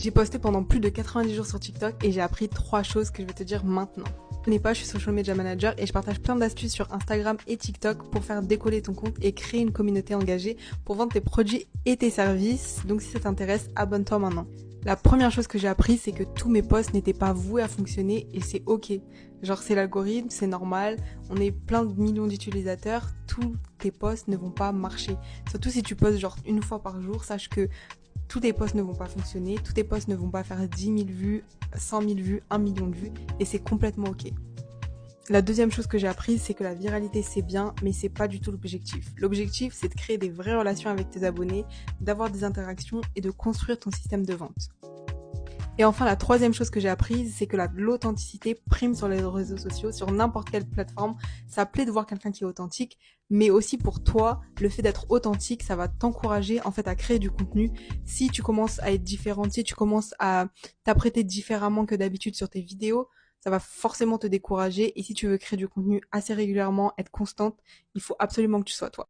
J'ai posté pendant plus de 90 jours sur TikTok et j'ai appris 3 choses que je vais te dire maintenant. Je n'ai pas, je suis social media manager et je partage plein d'astuces sur Instagram et TikTok pour faire décoller ton compte et créer une communauté engagée pour vendre tes produits et tes services. Donc si ça t'intéresse, abonne-toi maintenant. La première chose que j'ai appris, c'est que tous mes posts n'étaient pas voués à fonctionner et c'est ok. Genre c'est l'algorithme, c'est normal, on est plein de millions d'utilisateurs, tous tes posts ne vont pas marcher. Surtout si tu postes genre une fois par jour, sache que tous tes posts ne vont pas fonctionner, tous tes posts ne vont pas faire 10 000 vues, 100 000 vues, 1 million de vues, et c'est complètement ok. La deuxième chose que j'ai apprise, c'est que la viralité c'est bien, mais c'est pas du tout l'objectif. L'objectif, c'est de créer des vraies relations avec tes abonnés, d'avoir des interactions et de construire ton système de vente. Et enfin, la troisième chose que j'ai apprise, c'est que l'authenticité prime sur les réseaux sociaux, sur n'importe quelle plateforme. Ça plaît de voir quelqu'un qui est authentique, mais aussi pour toi, le fait d'être authentique, ça va t'encourager en fait à créer du contenu. Si tu commences à être différente, si tu commences à t'apprêter différemment que d'habitude sur tes vidéos, ça va forcément te décourager. Et si tu veux créer du contenu assez régulièrement, être constante, il faut absolument que tu sois toi.